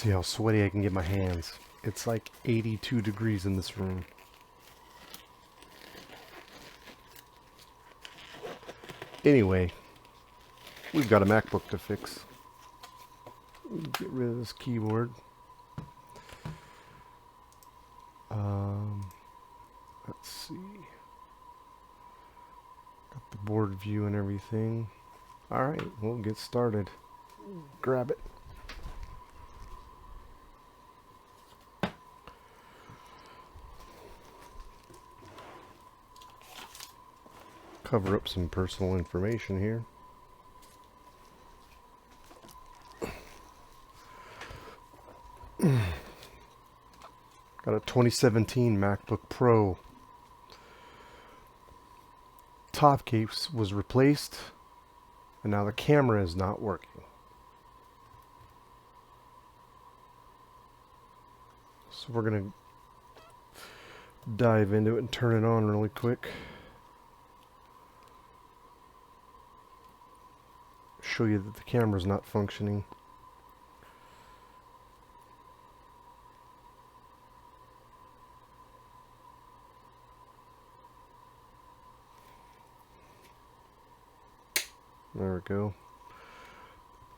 See how sweaty I can get my hands. It's like 82 degrees in this room. Anyway, we've got a MacBook to fix. Get rid of this keyboard. Let's see. Got the board view and everything. Alright, we'll get started. Grab it. Cover up some personal information here. Got a 2017 MacBook Pro. Top case was replaced, and now the camera is not working. So we're gonna dive into it and turn it on really quick. Show you that the camera's not functioning. There we go.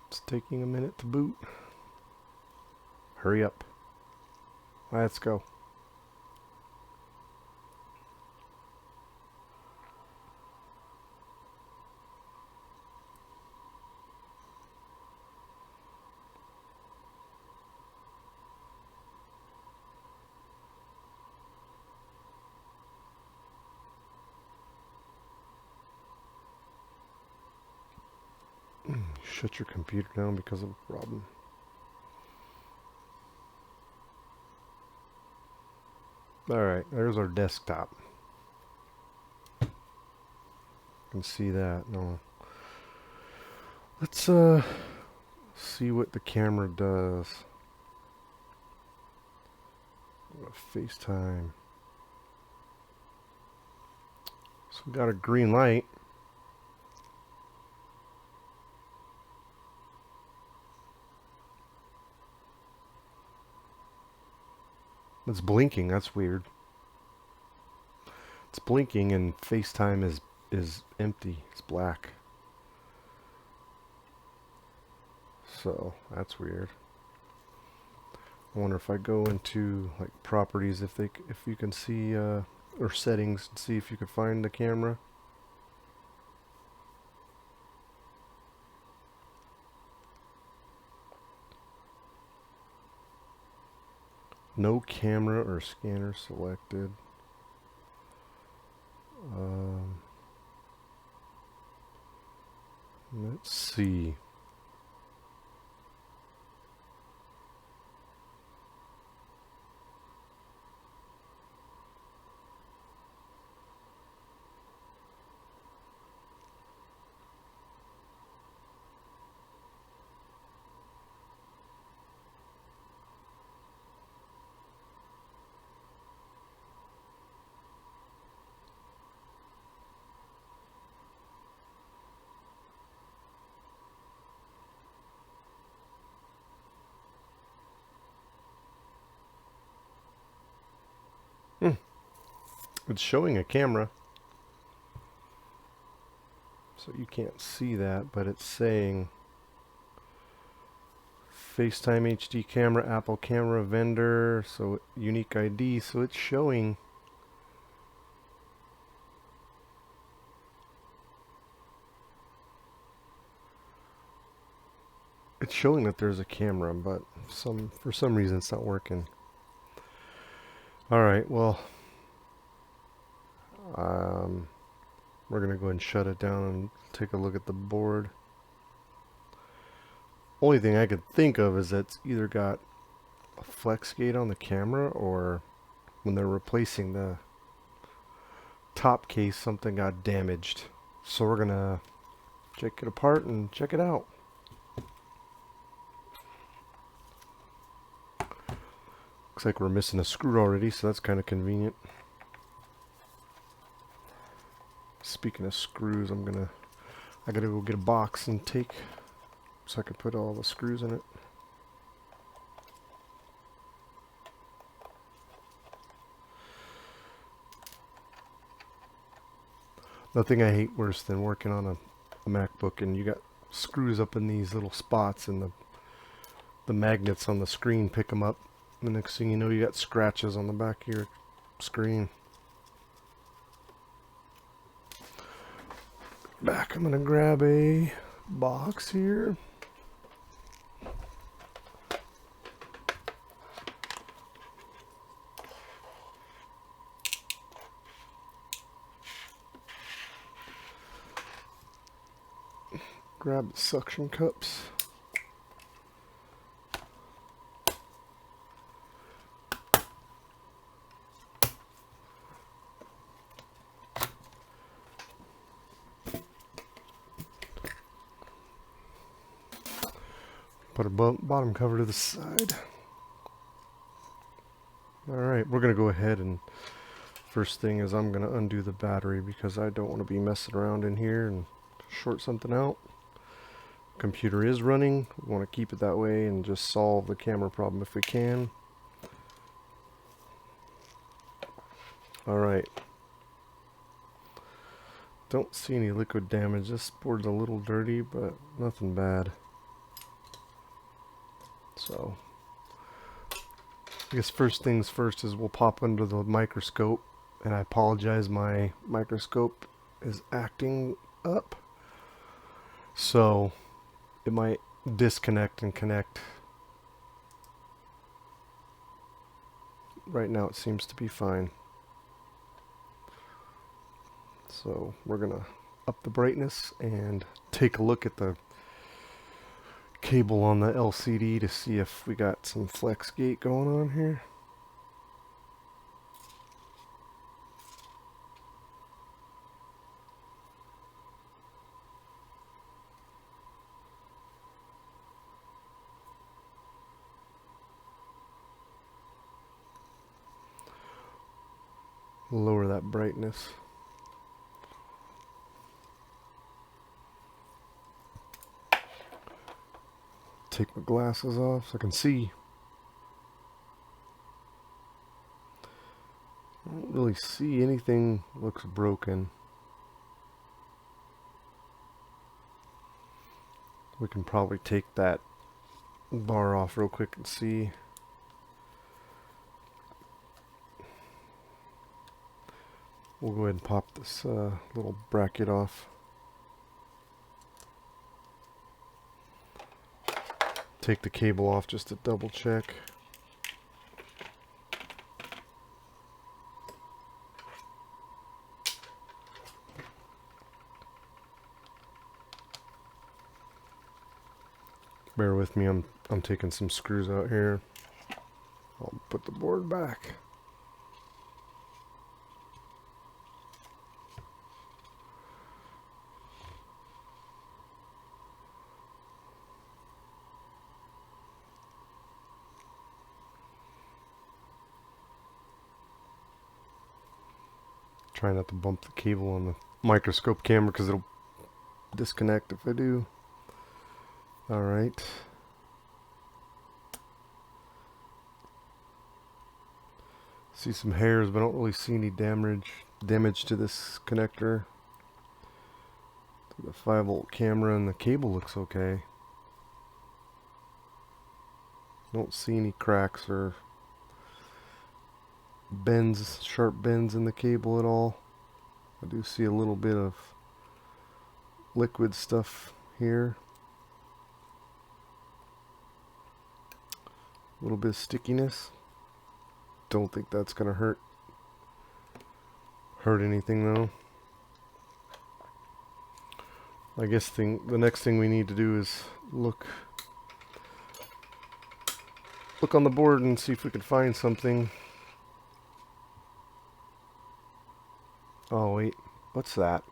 It's taking a minute to boot. Hurry up. Let's go. Shut your computer down because of a problem. Alright, there's our desktop. You can see that. No. Let's see what the camera does. FaceTime. So we got a green light. It's blinking. That's weird. It's blinking and FaceTime is empty. It's black. So that's weird. I wonder if I go into like properties, if you can see or settings, and see if you can find the camera. No camera or scanner selected. Let's see. It's showing a camera, so you can't see that, but it's saying FaceTime HD camera, Apple camera vendor, so unique ID, so it's showing that there's a camera, but for some reason it's not working. Alright, well, we're gonna go ahead and shut it down and take a look at the board. Only thing I could think of is that it's either got a flex gate on the camera, or when they're replacing the top case, something got damaged. So we're gonna check it apart and check it out. Looks like we're missing a screw already, so that's kind of convenient. Speaking of screws, I gotta go get a box and take, so I can put all the screws in it. Nothing I hate worse than working on a MacBook and you got screws up in these little spots and the magnets on the screen pick them up. The next thing you know, you got scratches on the back of your screen. Back, I'm gonna grab a box here. Grab the suction cups. Put a bottom cover to the side. Alright, we're going to go ahead and first thing is I'm going to undo the battery because I don't want to be messing around in here and short something out. Computer is running. We want to keep it that way and just solve the camera problem if we can. Alright. Don't see any liquid damage. This board's a little dirty, but nothing bad. So, I guess first things first is we'll pop under the microscope, and I apologize, my microscope is acting up, so it might disconnect and connect. Right now it seems to be fine. So we're gonna up the brightness and take a look at the cable on the LCD to see if we got some flex gate going on here. Lower that brightness. Take my glasses off so I can see. I don't really see anything looks broken. We can probably take that bar off real quick and see. We'll go ahead and pop this little bracket off. Take the cable off just to double check. Bear with me, I'm taking some screws out here. I'll put the board back. Try not to bump the cable on the microscope camera because it'll disconnect if I do. Alright. See some hairs, but I don't really see any damage to this connector. The 5-volt camera and the cable looks okay. Don't see any cracks or bends, sharp bends in the cable at all. I do see a little bit of liquid stuff here. A little bit of stickiness. Don't think that's gonna hurt anything though. I guess the next thing we need to do is look on the board and see if we can find something. Oh wait, what's that?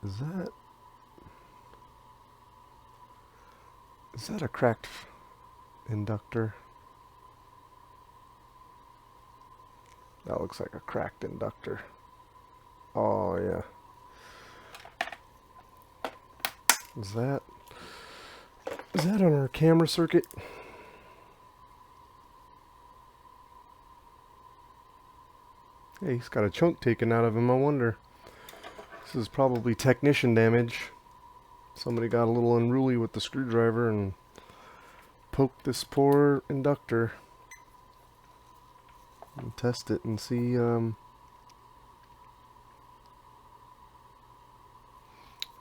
Is that a cracked inductor? That looks like a cracked inductor. Oh yeah. Is that on our camera circuit? Hey, he's got a chunk taken out of him, I wonder. This is probably technician damage. Somebody got a little unruly with the screwdriver and poked this poor inductor. And test it and see, yeah,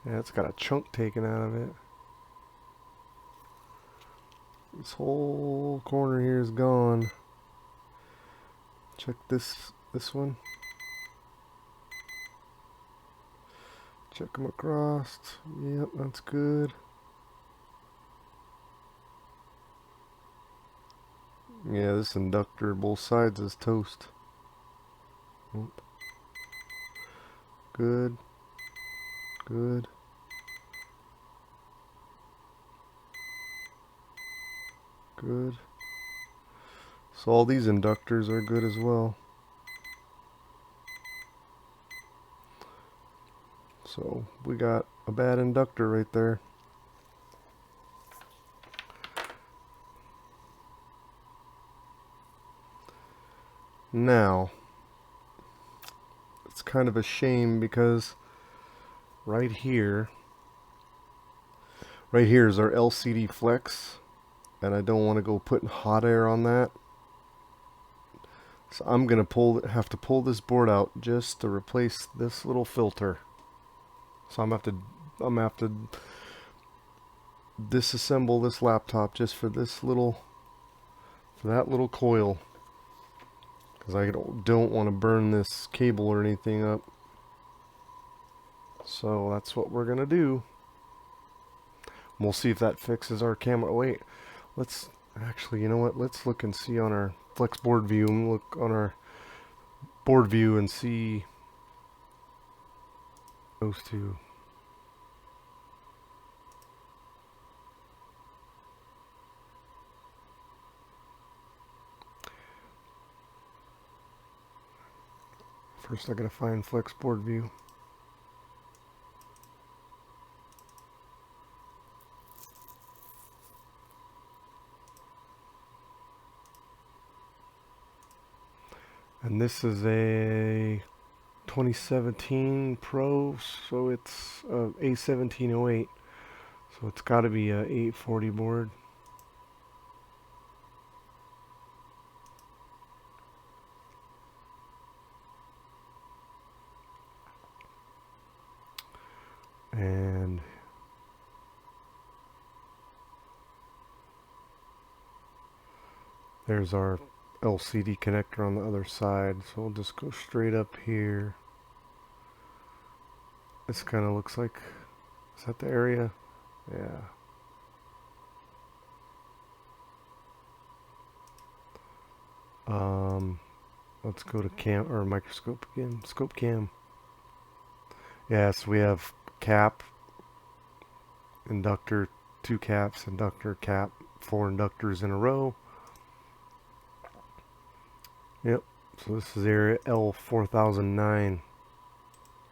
it's got a chunk taken out of it. This whole corner here is gone. Check this one. Check them across. Yep, that's good. Yeah, this inductor, both sides is toast. Oop. Good. Good. Good. So all these inductors are good as well. So we got a bad inductor right there. Now, it's kind of a shame because right here is our LCD flex, and I don't want to go putting hot air on that. So I'm gonna have to pull this board out just to replace this little filter. So I'm gonna have to disassemble this laptop just for that little coil, because I don't want to burn this cable or anything up. So that's what we're gonna do. We'll see if that fixes our camera. Wait, let's actually, you know what? Let's look and see on our flex board view, and look on our board view and see those two. First I gotta find flex board view. And this is a 2017 Pro, so it's a A1708. So it's got to be a 840 board. And there's our LCD connector on the other side, so we'll just go straight up here. This kind of looks like, is that the area? Yeah. Let's go to cam or microscope again. Scope cam. Yes, we have cap, inductor, 2 caps, inductor, cap, 4 inductors in a row. Yep. So this is area L4009.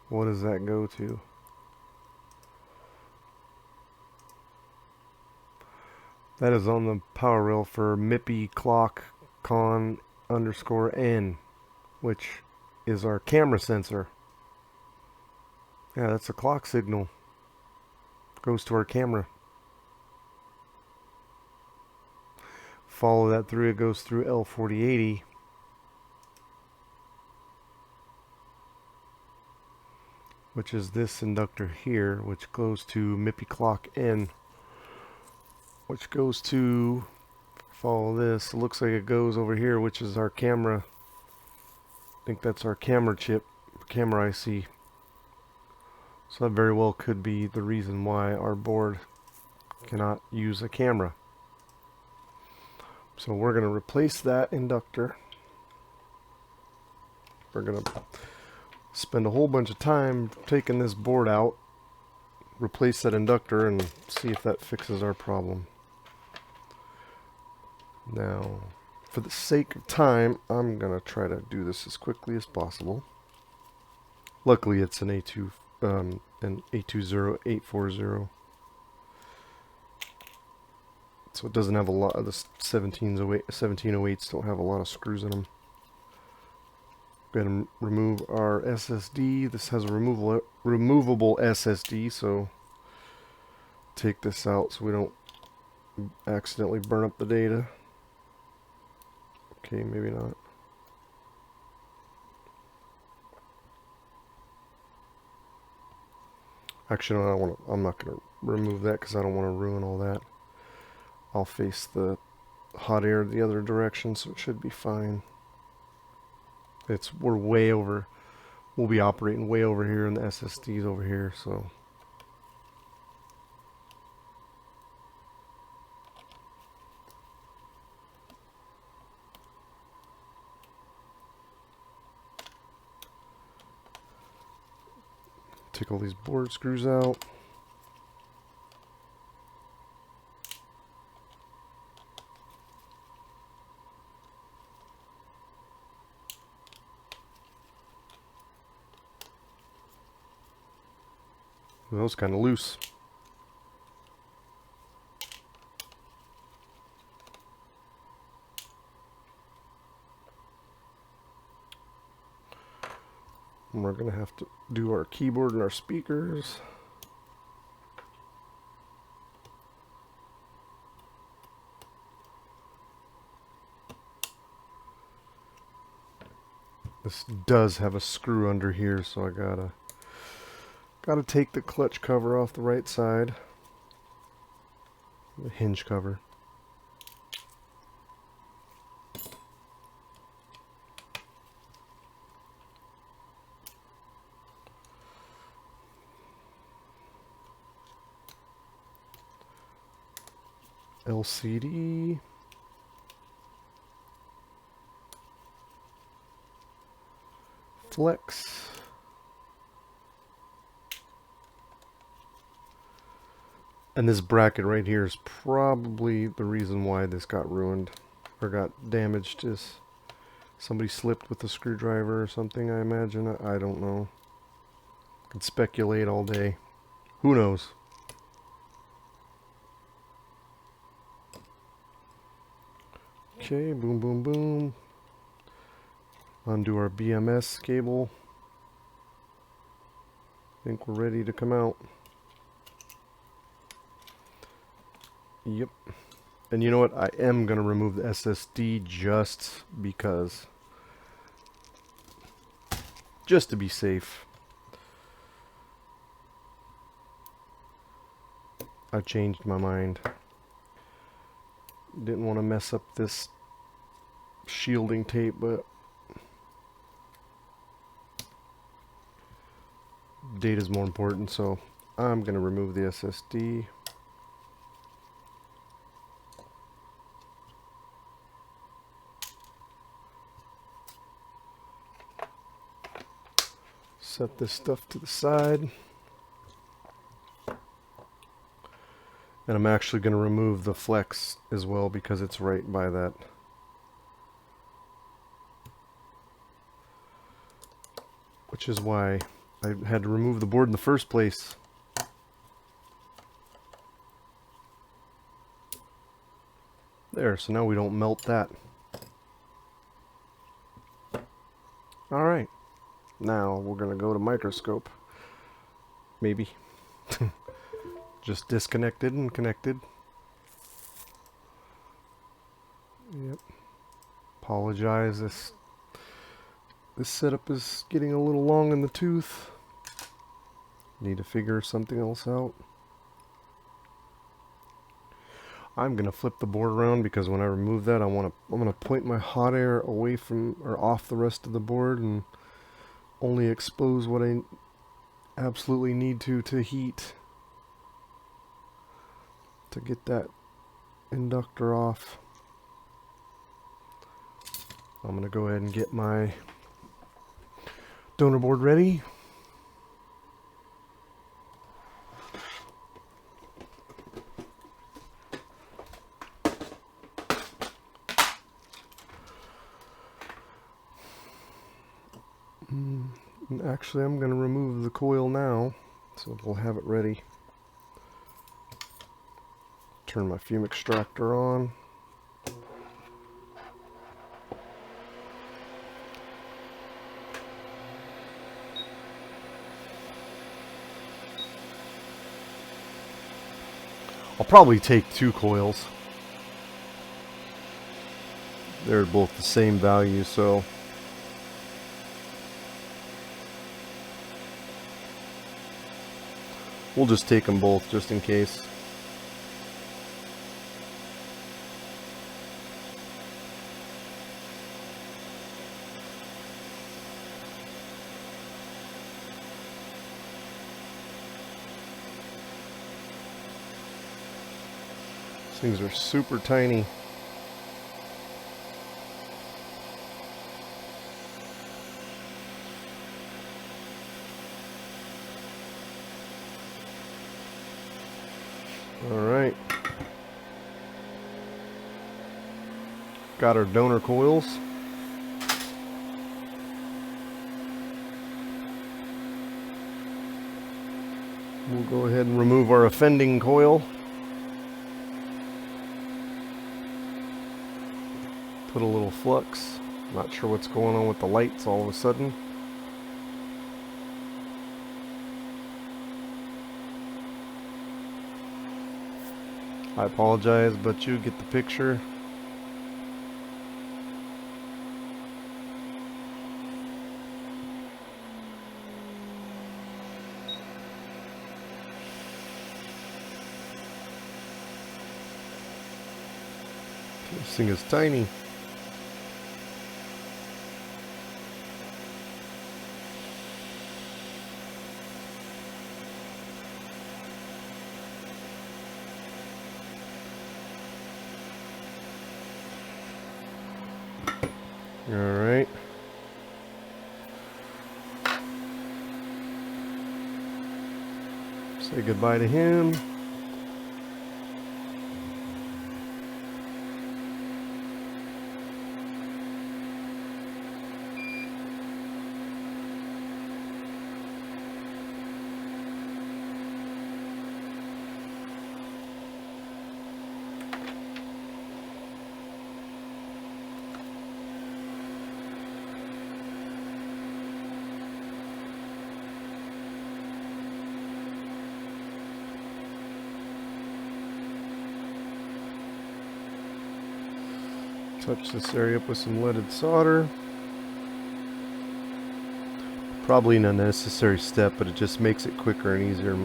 What does that go to? That is on the power rail for MIPI clock con underscore N, which is our camera sensor. Yeah, that's a clock signal. Goes to our camera. Follow that through, it goes through L4080. Which is this inductor here, which goes to MIPI clock N, which goes to, follow this, it looks like it goes over here, which is our camera. I think that's our camera chip, camera IC. So that very well could be the reason why our board cannot use a camera. So we're going to replace that inductor. We're going to spend a whole bunch of time taking this board out, replace that inductor, and see if that fixes our problem. Now, for the sake of time, I'm going to try to do this as quickly as possible. Luckily, it's an an A20840. So it doesn't have a lot of the 1708s don't have a lot of screws in them. Go ahead and remove our SSD. This has a removable SSD, so take this out so we don't accidentally burn up the data. Okay, maybe not. Actually, no, I'm not going to remove that because I don't want to ruin all that. I'll face the hot air the other direction, so it should be fine. We're way over. We'll be operating way over here, and the SSD's over here, so. Take all these board screws out. That was kind of loose. And we're going to have to do our keyboard and our speakers. This does have a screw under here, so I gotta take the clutch cover off the right side. The hinge cover. LCD. Flex. And this bracket right here is probably the reason why this got ruined or got damaged. Is somebody slipped with a screwdriver or something, I imagine. I don't know. Could speculate all day. Who knows? Okay, boom, boom, boom. Undo our BMS cable. I think we're ready to come out. Yep. And you know what? I am going to remove the SSD just because. Just to be safe. I changed my mind. Didn't want to mess up this shielding tape, but data's more important, so I'm going to remove the SSD. Set this stuff to the side. And I'm actually going to remove the flex as well because it's right by that. Which is why I had to remove the board in the first place. There, so now we don't melt that. Alright. Now we're going to go to microscope. Maybe. Just disconnected and connected. Yep. Apologize. This setup is getting a little long in the tooth. Need to figure something else out. I'm gonna flip the board around because when I remove that, I'm gonna point my hot air away from or off the rest of the board and only expose what I absolutely need to heat to get that inductor off. I'm gonna go ahead and get my donor board ready. And actually, I'm going to remove the coil now, so we'll have it ready. Turn my fume extractor on. I'll probably take 2 coils. They're both the same value, so we'll just take them both just in case. These things are super tiny. Alright. Got our donor coils. We'll go ahead and remove our offending coil. Put a little flux. Not sure what's going on with the lights all of a sudden. I apologize, but you get the picture. This thing is tiny. All right. Say goodbye to him. Touch this area up with some leaded solder. Probably an unnecessary step, but it just makes it quicker and easier.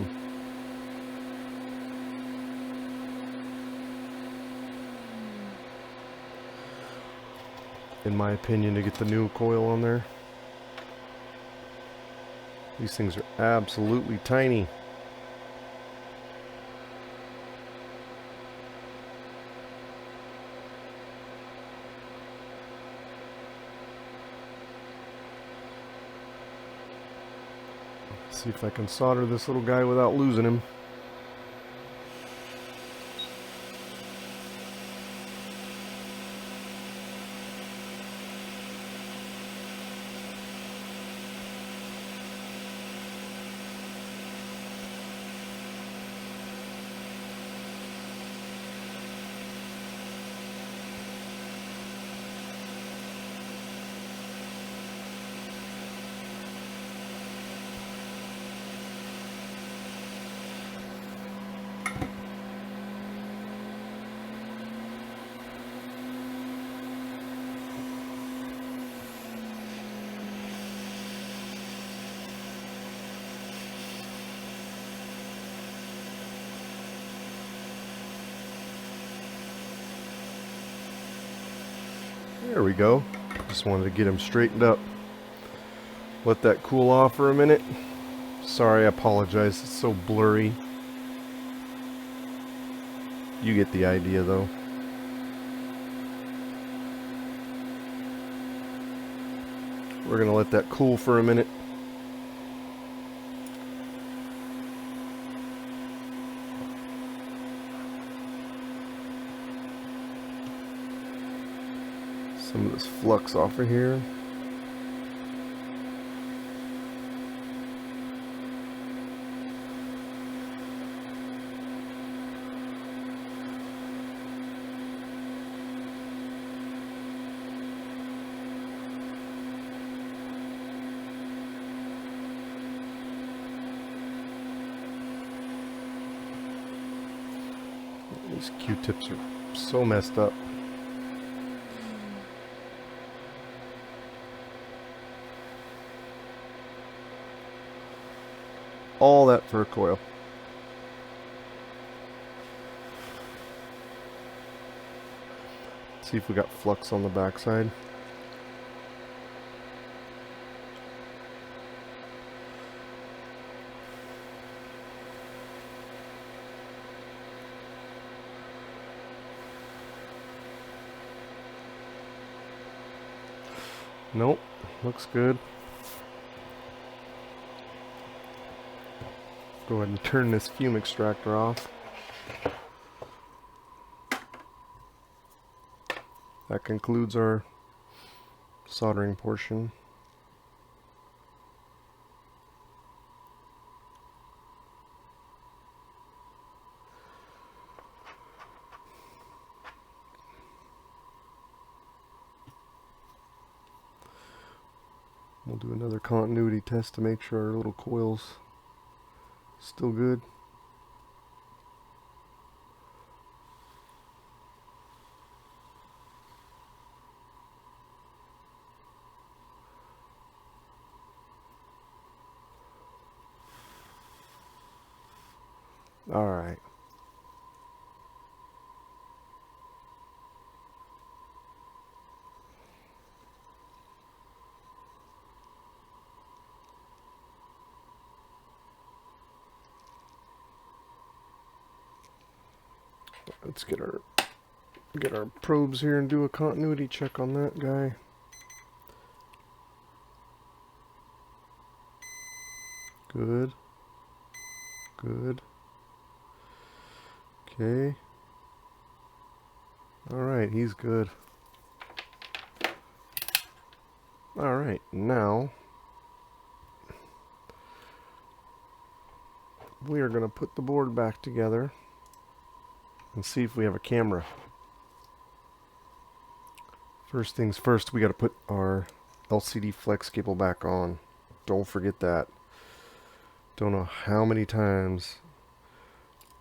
In my opinion, to get the new coil on there. These things are absolutely tiny. See if I can solder this little guy without losing him. There we go. Just wanted to get him straightened up. Let that cool off for a minute. Sorry, I apologize. It's so blurry. You get the idea though. We're going to let that cool for a minute. Some of this flux off of here. These Q-tips are so messed up. All that for a coil. See if we got flux on the backside. Nope, looks good. Go ahead and turn this fume extractor off. That concludes our soldering portion. We'll do another continuity test to make sure our little coil's still good. All right. Let's get our probes here and do a continuity check on that guy. Good. Good. Okay. Alright, he's good. Alright, now we are going to put the board back together and see if we have a camera. First things first, we got to put our LCD flex cable back on. Don't forget that. Don't know how many times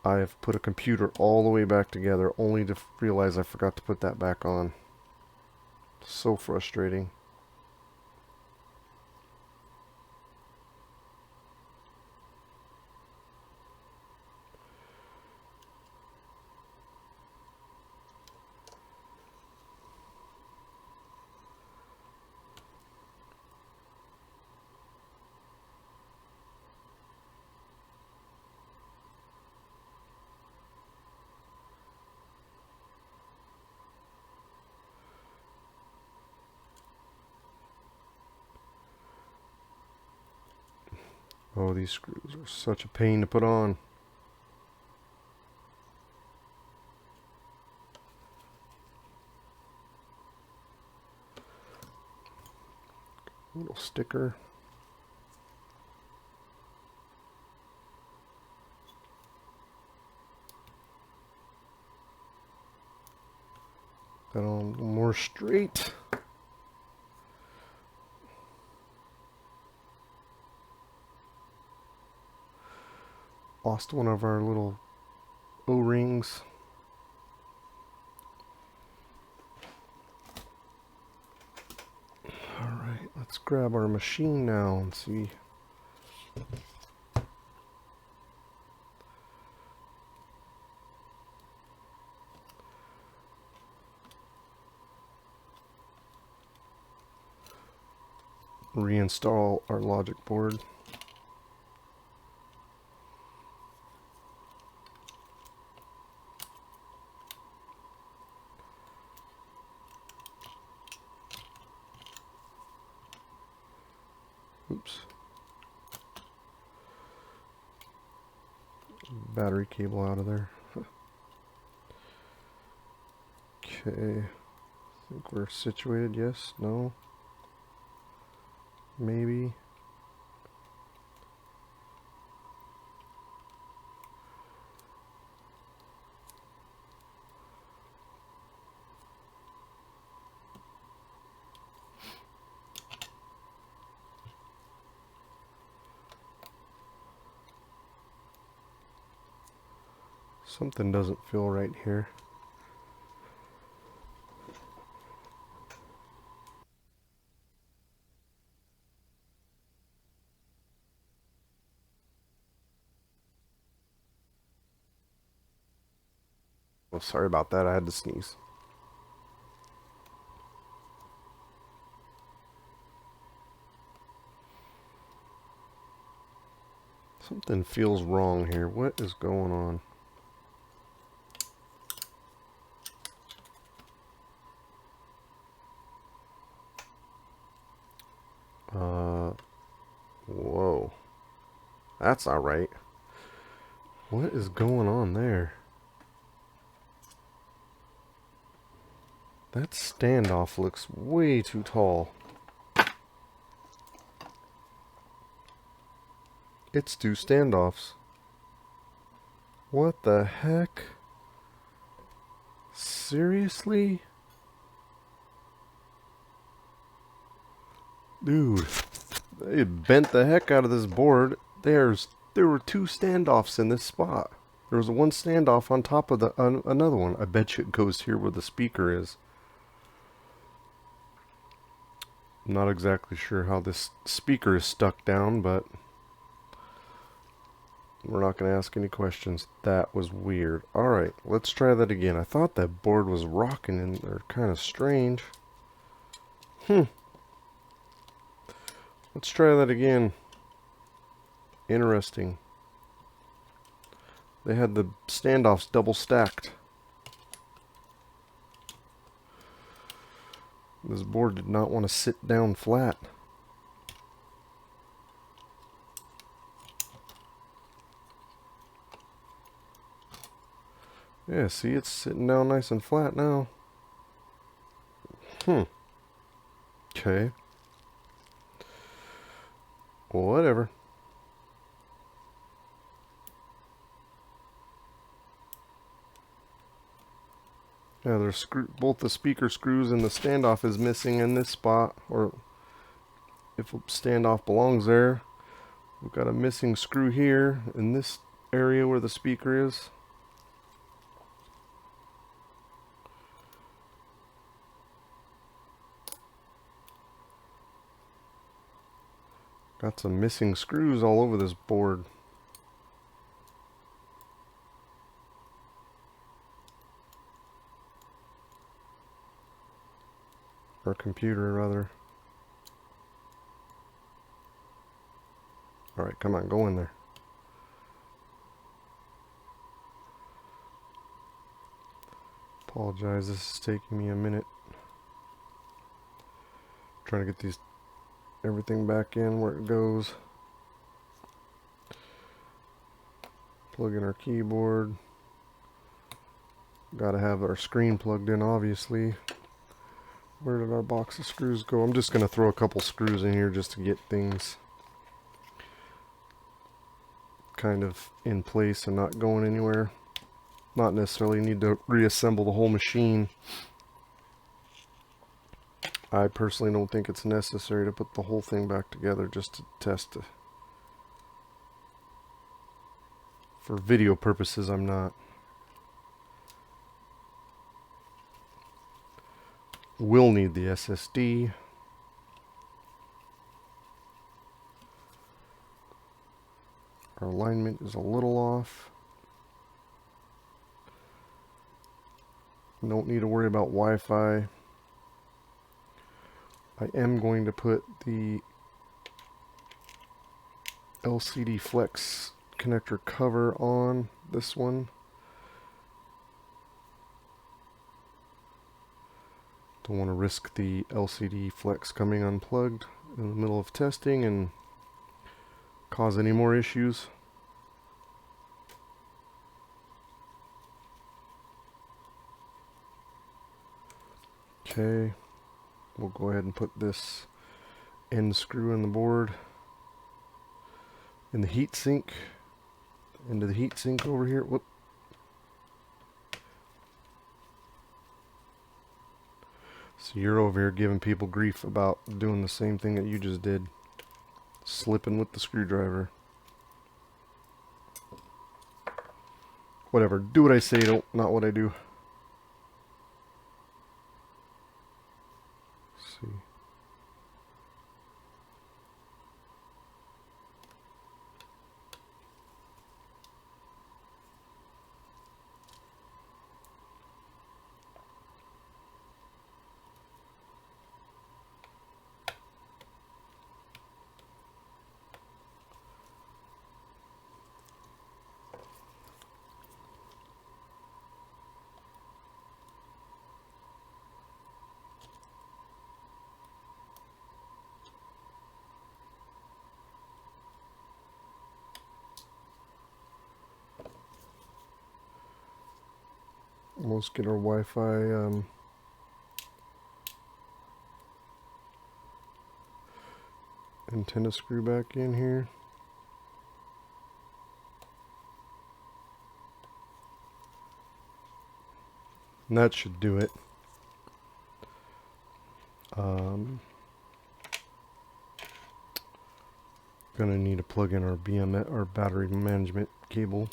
I've put a computer all the way back together only to realize I forgot to put that back on. So frustrating. Oh, these screws are such a pain to put on. Little sticker. That on a little more straight. Lost one of our little O-rings. Alright, let's grab our machine now and see. Reinstall our logic board. Oops. Battery cable out of there. Okay. I think we're situated. Yes? No? Maybe. Something doesn't feel right here. Well, sorry about that. I had to sneeze. Something feels wrong here. What is going on? Whoa. That's not right. What is going on there? That standoff looks way too tall. It's two standoffs. What the heck? Seriously? Dude, they bent the heck out of this board. There were two standoffs in this spot. There was one standoff on top of the another one. I bet you it goes here where the speaker is. I'm not exactly sure how this speaker is stuck down, but we're not going to ask any questions. That was weird. Alright, let's try that again. I thought that board was rocking and they're kind of strange. Let's try that again. Interesting. They had the standoffs double stacked. This board did not want to sit down flat. Yeah, see, it's sitting down nice and flat now. Okay. Whatever. Yeah, there's both the speaker screws and the standoff is missing in this spot, or if a standoff belongs there. We've got a missing screw here in this area where the speaker is. Got some missing screws all over this board. Or computer, rather. Alright, come on, go in there. Apologize, this is taking me a minute. Trying to get everything back in where it goes. Plug in our keyboard. Gotta have our screen plugged in, obviously. Where did our box of screws go? I'm just gonna throw a couple screws in here just to get things kind of in place and not going anywhere. Not necessarily need to reassemble the whole machine. I personally don't think it's necessary to put the whole thing back together just to test it. For video purposes, I'm not. We'll need the SSD. Our alignment is a little off. Don't need to worry about Wi-Fi. I am going to put the LCD Flex connector cover on this one. Don't want to risk the LCD Flex coming unplugged in the middle of testing and cause any more issues. Okay, we'll go ahead and put this end screw in the board in the heat sink, into the heat sink over here. Whoop. So you're over here giving people grief about doing the same thing that you just did. Slipping with the screwdriver. Whatever. Do what I say, don't not what I do. Let's see. Almost get our Wi-Fi antenna screw back in here. And that should do it. Gonna need to plug in our BMS, our battery management cable.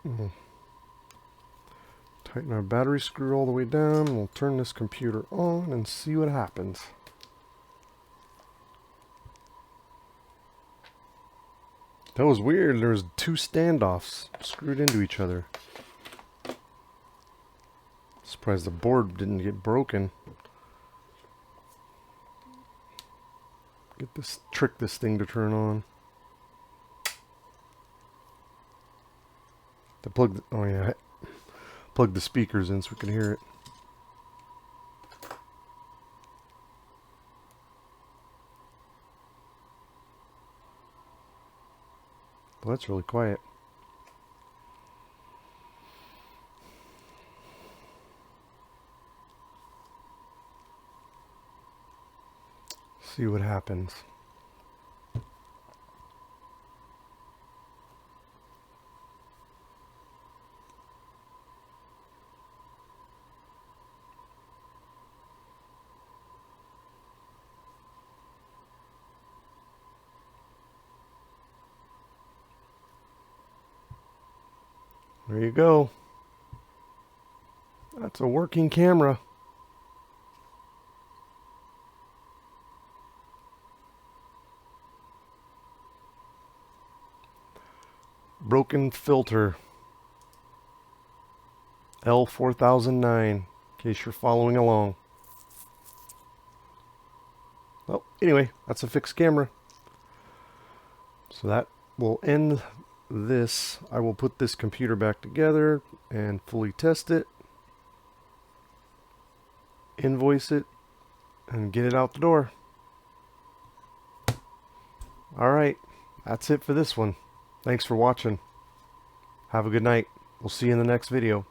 We'll tighten our battery screw all the way down. We'll turn this computer on and see what happens. That was weird. There was two standoffs screwed into each other. Surprised the board didn't get broken. Trick this thing to turn on. Oh yeah, plug the speakers in so we can hear it. Well, that's really quiet. See what happens. There you go. That's a working camera. Broken filter. L4009, in case you're following along. Well, anyway, that's a fixed camera. So that will end this. I will put this computer back together and fully test it, invoice it, and get it out the door. Alright, that's it for this one. Thanks for watching. Have a good night. We'll see you in the next video.